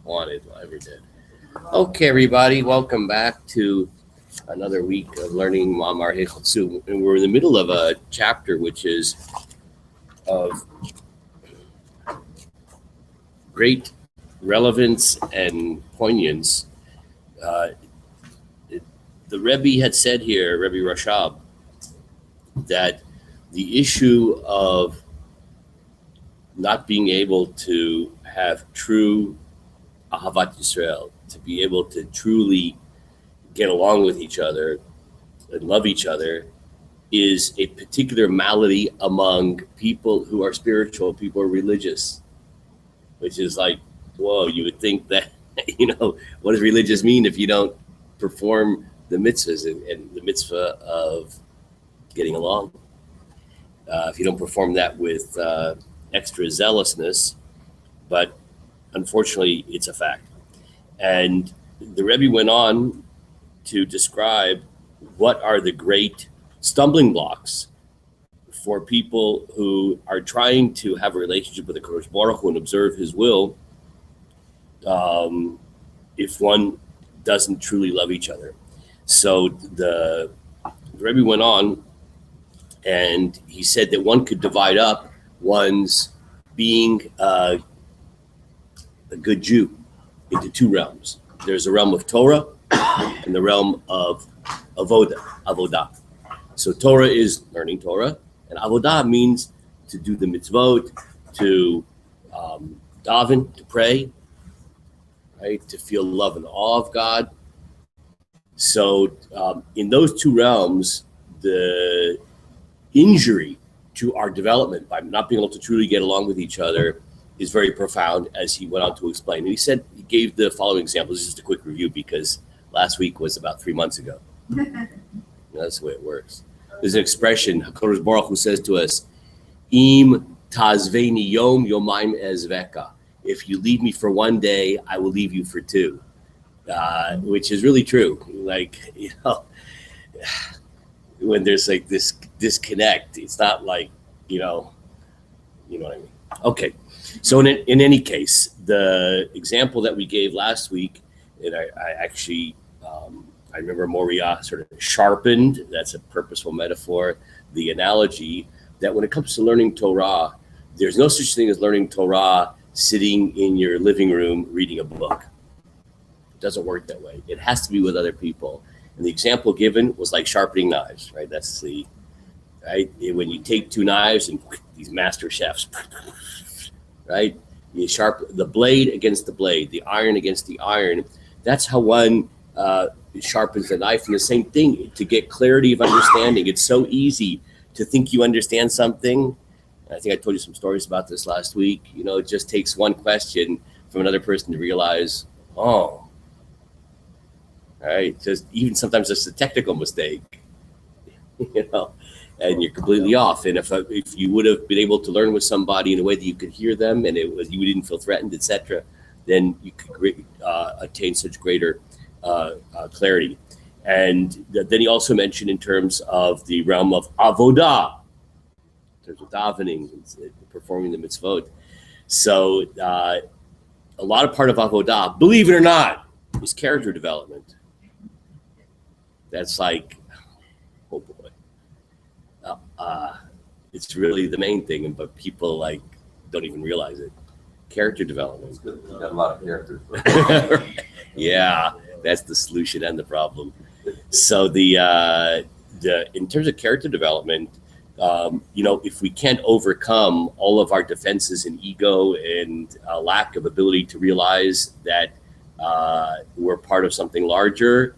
wanted, I ever did. Okay, everybody, welcome back to another week of learning Ma'amar Hechotsu. And we're in the middle of a chapter which is of great relevance and poignance. The Rebbe had said here, Rebbe Rashab, that the issue of not being able to have true Ahavat Yisrael, to be able to truly get along with each other and love each other, is a particular malady among people who are spiritual, people who are religious, which is like, whoa, you would think that, what does religious mean if you don't perform the mitzvahs and the mitzvah of getting along? If you don't perform that with extra zealousness, but unfortunately, it's a fact. And the Rebbe went on to describe what are the great stumbling blocks for people who are trying to have a relationship with the Kadosh Baruch Hu and observe His will, if one doesn't truly love each other. So the Rebbe went on, and he said that one could divide up one's being a good Jew into two realms. There's a realm of Torah and the realm of avodah. So Torah is learning Torah, and avodah means to do the mitzvot, to daven, to pray, right? To feel love and awe of God. So in those two realms, the injury to our development by not being able to truly get along with each other is very profound, as he went on to explain. And he said, he gave the following examples. This is just a quick review because last week was about 3 months ago. That's the way it works. There's an expression, HaKadosh Baruch Hu says to us, Im tazveni yom yomaim ezveka. If you leave me for one day, I will leave you for two, which is really true. Like, when there's like this disconnect, it's not like, you know what I mean? Okay. So in any case, the example that we gave last week, and I actually, I remember Moria sort of sharpened, that's a purposeful metaphor, the analogy that when it comes to learning Torah, there's no such thing as learning Torah sitting in your living room reading a book. It doesn't work that way. It has to be with other people. And the example given was like sharpening knives, right? That's the, right? When you take two knives and these master chefs, right? You sharpen the blade against the blade, the iron against the iron. That's how one sharpens the knife. And the same thing, to get clarity of understanding. It's so easy to think you understand something. I think I told you some stories about this last week. It just takes one question from another person to realize, oh, right? Just even sometimes just a technical mistake, and you're completely off. And if you would have been able to learn with somebody in a way that you could hear them and you didn't feel threatened, etc., then you could attain such greater clarity. And then he also mentioned in terms of the realm of avodah, in terms of davening, performing the mitzvot. So a lot of part of avodah, believe it or not, is character development. That's like, oh boy. It's really the main thing, but people don't even realize it. Character development. You got a lot of characters. Yeah, that's the solution and the problem. So the in terms of character development, if we can't overcome all of our defenses and ego and lack of ability to realize that we're part of something larger,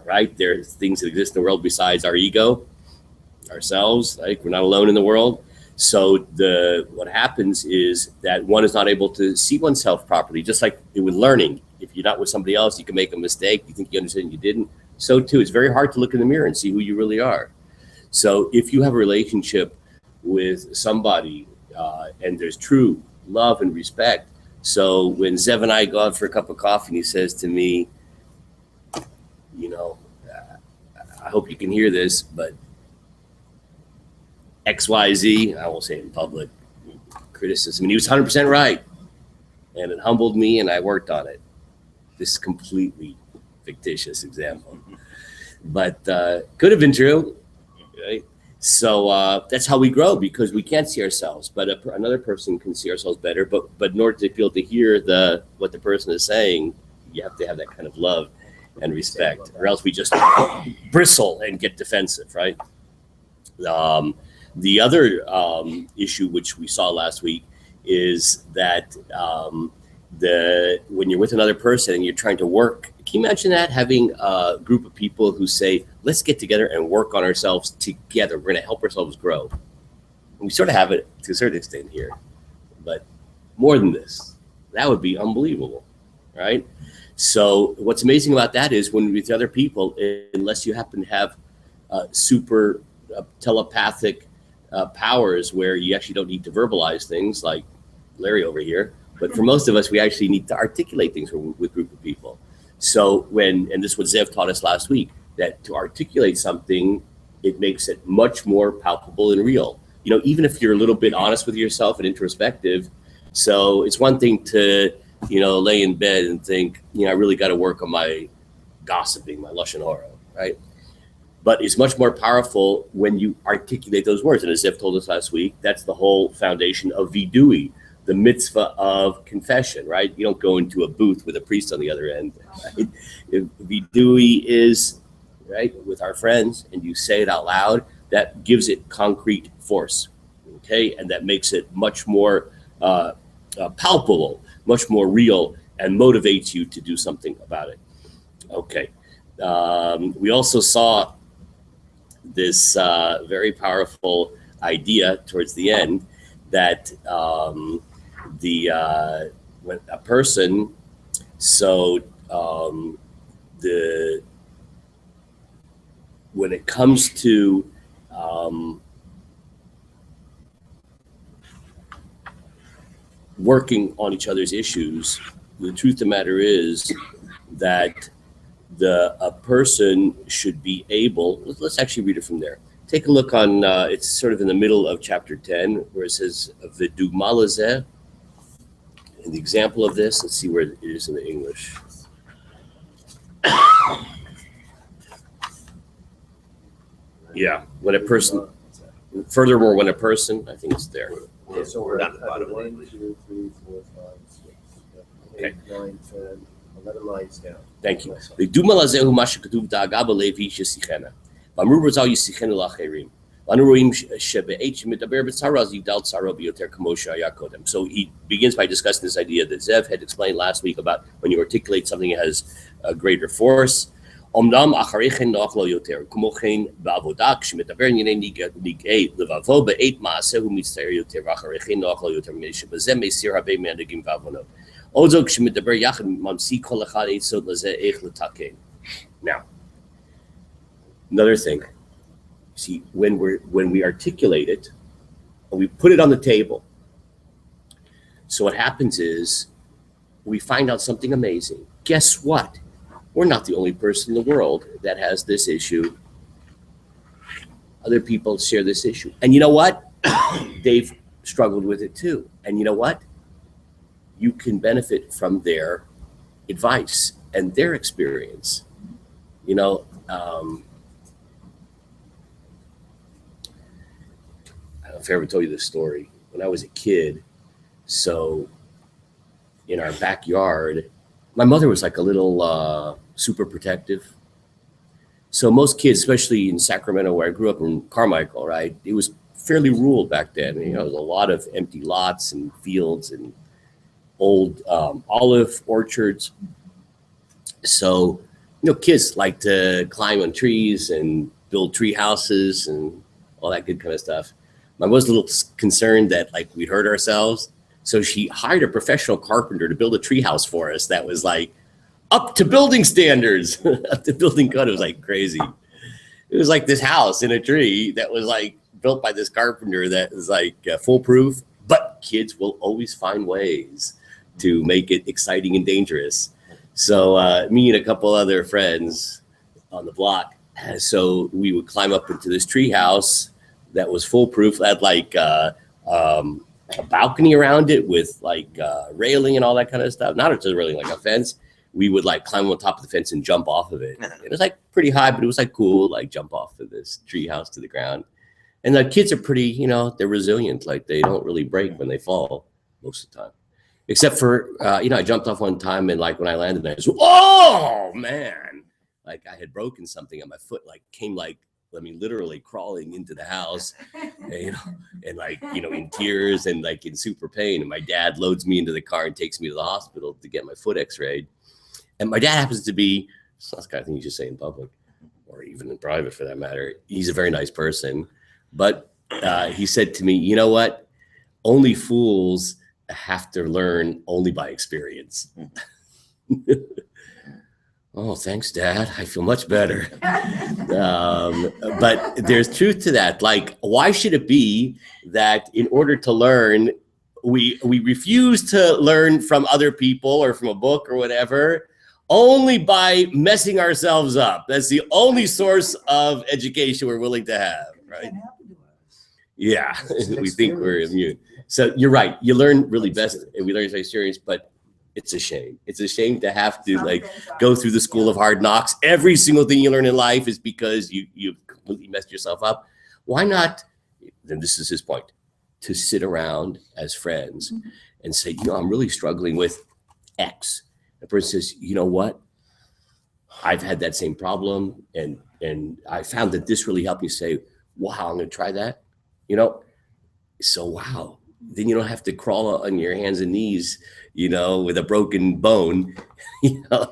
right? There's things that exist in the world besides our ego, ourselves. Like, we're not alone in the world. So what happens is that one is not able to see oneself properly, just like with learning. If you're not with somebody else, you can make a mistake. You think you understand, you didn't. So too, it's very hard to look in the mirror and see who you really are. So if you have a relationship with somebody and there's true love and respect. So when Zev and I go out for a cup of coffee and he says to me, I hope you can hear this, but XYZ, I won't say it in public, criticism, and he was 100% right. and it humbled me, and I worked on it. This is completely fictitious example, but could have been true, right? So that's how we grow, because we can't see ourselves, but another person can see ourselves better. But in order to be able to hear what the person is saying, you have to have that kind of love and respect, or else we just bristle and get defensive, right? The other issue which we saw last week is that when you're with another person and you're trying to work, can you imagine that, having a group of people who say, let's get together and work on ourselves together. We're going to help ourselves grow. And we sort of have it to a certain extent here, but more than this, that would be unbelievable, right? So what's amazing about that is when with other people, unless you happen to have super telepathic powers where you actually don't need to verbalize things, like Larry over here, but for most of us, we actually need to articulate things with a group of people. So and this is what Zev taught us last week, that to articulate something, it makes it much more palpable and real. Even if you're a little bit honest with yourself and introspective. So it's one thing to, lay in bed and think, I really got to work on my gossiping, my lashon hara, right? But it's much more powerful when you articulate those words. And as Zev told us last week, that's the whole foundation of vidui, the mitzvah of confession, right? You don't go into a booth with a priest on the other end. Right? Vidui is, right, with our friends, and you say it out loud, that gives it concrete force, okay? And that makes it much more palpable, much more real, and motivates you to do something about it. Okay. We also saw this very powerful idea towards the end that when a person, when it comes to working on each other's issues, the truth of the matter is that a person should be able, let's actually read it from there. Take a look on, it's sort of in the middle of chapter 10, where it says, V'dugma lazeh, and the example of this, let's see where it is in the English. Yeah, when a person, furthermore, when a person, I think it's there. Yeah, so we're at the bottom. 1, 2, 3, 4, 5, 6, 7, 8, 9, 10, 11 lines down. Thank you. V'dugma lazeh hu ma shekatuv da'aga b'levi shesichena. ואמרו בזו ישיחנו לאחרים. ואנו רואים שבעת שמדבר בצרה אז יגדל צרו ביותר כמו שהיה קודם. So he begins by discussing this idea that Zev had explained last week about when you articulate something, it has a greater force. אמנם אחרי כן נוח לו יותר. כמו כן בעבודה כשמדבר ענייני נגעי לבבו בעת מעשה הוא מצטער יותר ואחרי כן נוח לו יותר שבזה מסיר הרבה מהנהגים ועוונות. עוד זו כשמדבר יחד ממציא כל אחד עצות לזה איך לתקן. Now, another thing, see, when we articulate it, we put it on the table. So what happens is we find out something amazing. Guess what? We're not the only person in the world that has this issue. Other people share this issue. And you know what? They've struggled with it too. And you know what? You can benefit from their advice and their experience. I don't know if I ever told you this story. When I was a kid, so in our backyard, my mother was like a little super protective. So most kids, especially in Sacramento, where I grew up in Carmichael, right, it was fairly rural back then. There was a lot of empty lots and fields and old olive orchards. So, kids like to climb on trees and build tree houses and all that good kind of stuff. Mom was a little concerned that we'd hurt ourselves. So she hired a professional carpenter to build a tree house for us that was up to building standards, up to building code. It was crazy. It was this house in a tree that was built by this carpenter that was foolproof, but kids will always find ways to make it exciting and dangerous. So me and a couple other friends on the block, so we would climb up into this tree house that was foolproof. It had a balcony around it with like railing and all that kind of stuff. Not just railing, like a fence. We would like climb on top of the fence and jump off of it. It was like pretty high, but it was like cool, like jump off of this tree house to the ground. And the kids are pretty, they're resilient. Like they don't really break when they fall most of the time. Except for, I jumped off one time and like when I landed, I was, oh man, like I had broken something and my foot like came like, literally crawling into the house, and like, in tears and like in super pain. And my dad loads me into the car and takes me to the hospital to get my foot x-rayed. And my dad happens to be, it's not the kind of thing you just say in public or even in private for that matter. He's a very nice person. But he said to me, you know what? Only fools have to learn only by experience. Oh, thanks, Dad. I feel much better. But there's truth to that. Like, why should it be that in order to learn, we refuse to learn from other people or from a book or whatever, only by messing ourselves up? That's the only source of education we're willing to have, right? Yeah, we think we're immune. So you're right. You learn really best, and we learn by experience, but it's a shame. It's a shame to have to like go through the school of hard knocks. Every single thing you learn in life is because you've completely messed yourself up. Why not? Then this is his point, to sit around as friends and say, I'm really struggling with X. The person says, you know what? I've had that same problem, and I found that this really helped me. Say, wow, I'm going to try that. So wow. Then you don't have to crawl on your hands and knees, with a broken bone,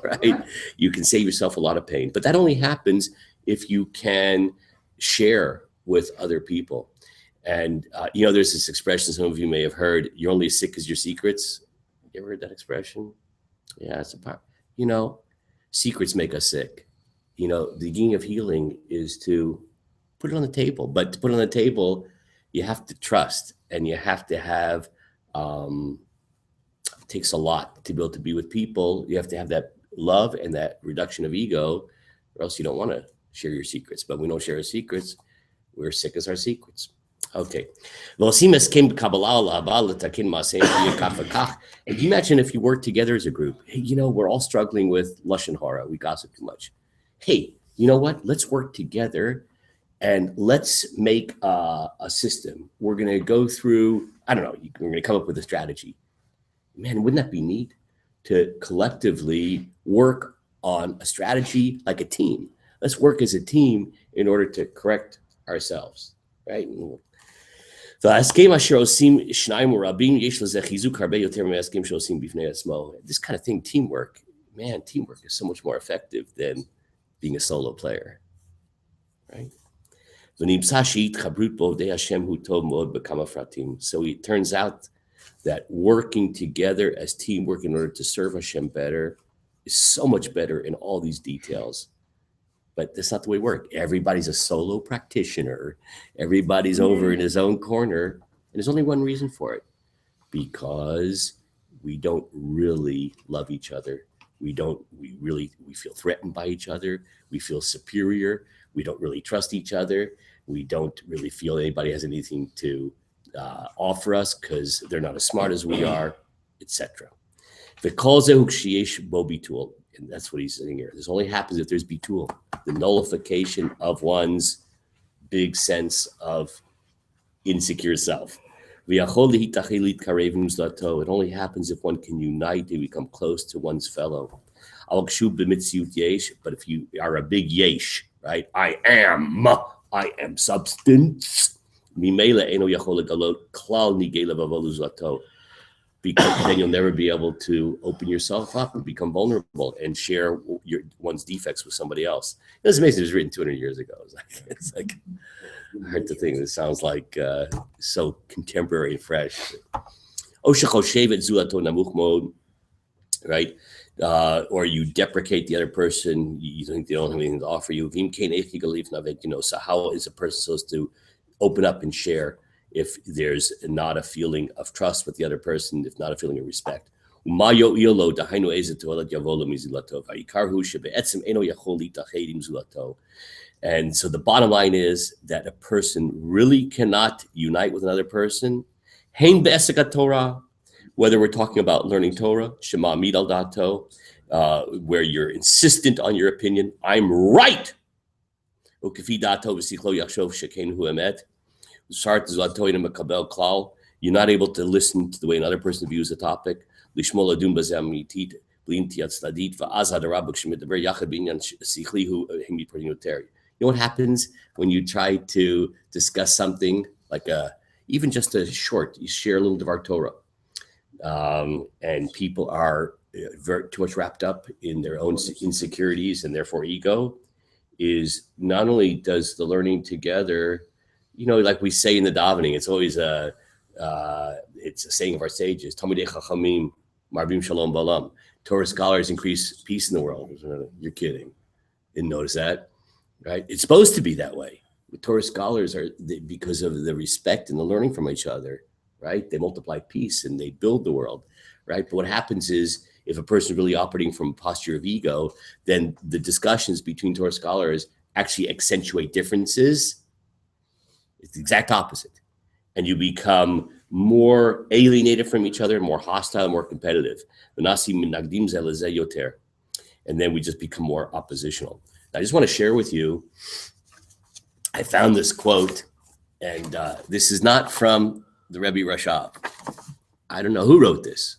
right? You can save yourself a lot of pain. But that only happens if you can share with other people. And, there's this expression some of you may have heard, you're only as sick as your secrets. You ever heard that expression? Yeah, it's a part. Secrets make us sick. The beginning of healing is to put it on the table. But to put it on the table, you have to trust, and you have to have, it takes a lot to be able to be with people. You have to have that love and that reduction of ego, or else you don't want to share your secrets. But we don't share our secrets. We're sick as our secrets. Okay. And can you imagine if you work together as a group? Hey, we're all struggling with lashon hara. We gossip too much. Hey, you know what? Let's work together. And let's make a system. We're going to go through, we're going to come up with a strategy. Man, wouldn't that be neat to collectively work on a strategy like a team? Let's work as a team in order to correct ourselves, right? This kind of thing, teamwork is so much more effective than being a solo player, right? So it turns out that working together as teamwork in order to serve Hashem better is so much better in all these details. But that's not the way we work. Everybody's a solo practitioner. Everybody's over in his own corner. And there's only one reason for it. Because we don't really love each other. We feel threatened by each other. We feel superior. We don't really trust each other. We don't really feel anybody has anything to offer us because they're not as smart as we are, etc. And that's what he's saying here. This only happens if there's bitul, the nullification of one's big sense of insecure self. It only happens if one can unite and become close to one's fellow. But if you are a big yesh, right? I am substance. Because then you'll never be able to open yourself up and become vulnerable and share one's defects with somebody else. It's amazing. It was written 200 years ago. It's like hard to think. This sounds like so contemporary and fresh. Right? Or you deprecate the other person. You think they don't have anything to offer you. So how is a person supposed to open up and share if there's not a feeling of trust with the other person, if not a feeling of respect? And so the bottom line is that a person really cannot unite with another person, Hein be'esek Torah, whether we're talking about learning Torah, Shema Midal Dato, where you're insistent on your opinion, I'm right. Ukefi Dato v'sichlo yachshov sheken hu emet. Shart zatoin mekabel klal. You're not able to listen to the way another person views a topic. Lishmol adun bazeh amitit b'inti atzadit va'az hadarabuk shemidber yachad b'inyan sichli hu himi perinuteri. You know what happens when you try to discuss something like even just a short, you share a little Devar Torah, and people are too much wrapped up in their own insecurities and therefore ego, is not only does the learning together, like we say in the davening, it's always it's a saying of our sages, Talmidei Chachamim Marbim Shalom Balam. Torah scholars increase peace in the world. You're kidding. Didn't notice that. Right? It's supposed to be that way. The Torah scholars because of the respect and the learning from each other, right? They multiply peace and they build the world, right? But what happens is if a person is really operating from a posture of ego, then the discussions between Torah scholars actually accentuate differences. It's the exact opposite. And you become more alienated from each other, more hostile, more competitive. And then we just become more oppositional. I just want to share with you, I found this quote, and this is not from the Rebbe Rashab. I don't know who wrote this,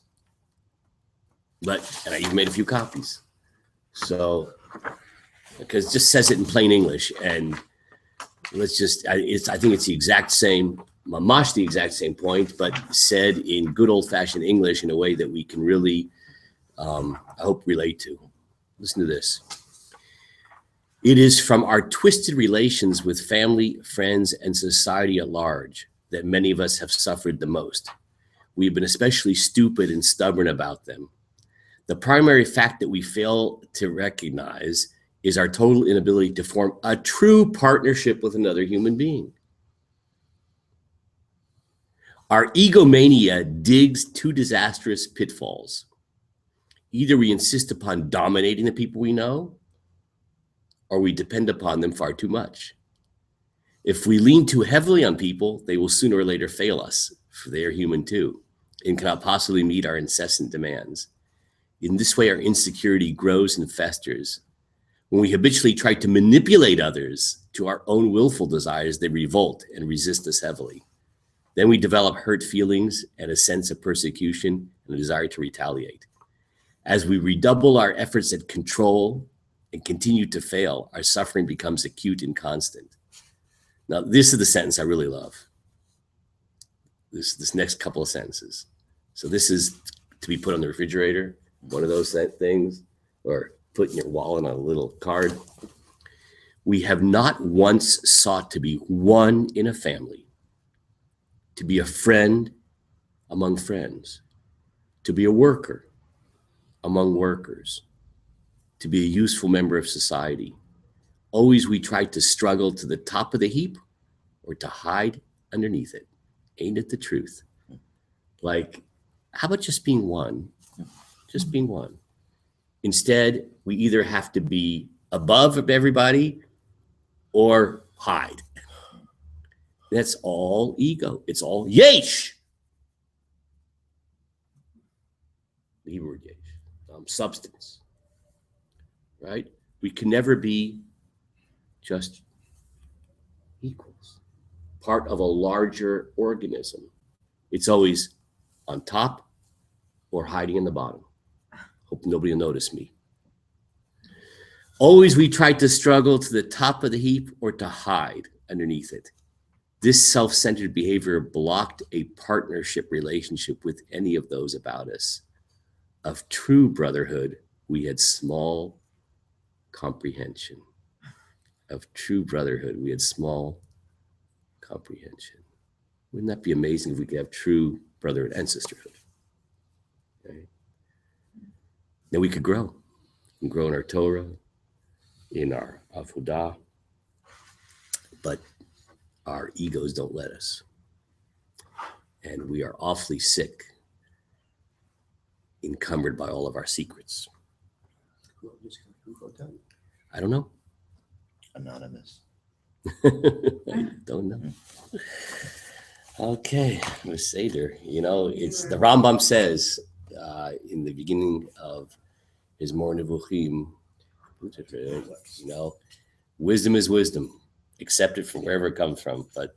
and I even made a few copies. So, because it just says it in plain English, and I think it's the exact same, mamash the exact same point, but said in good old-fashioned English in a way that we can really, I hope, relate to. Listen to this. It is from our twisted relations with family, friends, and society at large that many of us have suffered the most. We've been especially stupid and stubborn about them. The primary fact that we fail to recognize is our total inability to form a true partnership with another human being. Our egomania digs two disastrous pitfalls. Either we insist upon dominating the people we know, or we depend upon them far too much. If we lean too heavily on people, they will sooner or later fail us, for they are human too, and cannot possibly meet our incessant demands. In this way, our insecurity grows and festers. When we habitually try to manipulate others to our own willful desires, they revolt and resist us heavily. Then we develop hurt feelings and a sense of persecution and a desire to retaliate. As we redouble our efforts at control and continue to fail, our suffering becomes acute and constant. Now, this is the sentence I really love. This next couple of sentences. So this is to be put on the refrigerator, one of those things, or put in your wallet on a little card. We have not once sought to be one in a family, to be a friend among friends, to be a worker among workers, to be a useful member of society. Always we try to struggle to the top of the heap or to hide underneath it. Ain't it the truth? Like, how about just being one? Just being one. Instead, we either have to be above everybody or hide. That's all ego. It's all yesh. The Hebrew word yesh, substance. Right? We can never be just equals, part of a larger organism. It's always on top or hiding in the bottom. Hope nobody will notice me. Always we try to struggle to the top of the heap or to hide underneath it. This self-centered behavior blocked a partnership relationship with any of those about us. Of true brotherhood, we had small comprehension. Of true brotherhood, we had small comprehension. Wouldn't that be amazing if we could have true brotherhood and sisterhood? Okay. Then we could grow. We can grow in our Torah, in our avodah, but our egos don't let us. And we are awfully sick, encumbered by all of our secrets. I don't know. Anonymous. I don't know. Okay, the Seder. You know, it's the Rambam says in the beginning of his Mor Nevuchim, you know, wisdom is wisdom. Accept it from wherever it comes from. But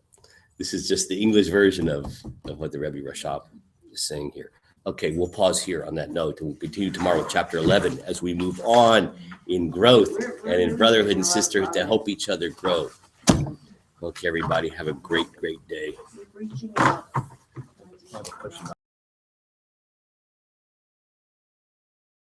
this is just the English version of what the Rebbe Rashab is saying here. Okay, we'll pause here on that note, and we'll continue tomorrow with chapter 11 as we move on in growth and in brotherhood and sisterhood to help each other grow. Okay, everybody, have a great, great day.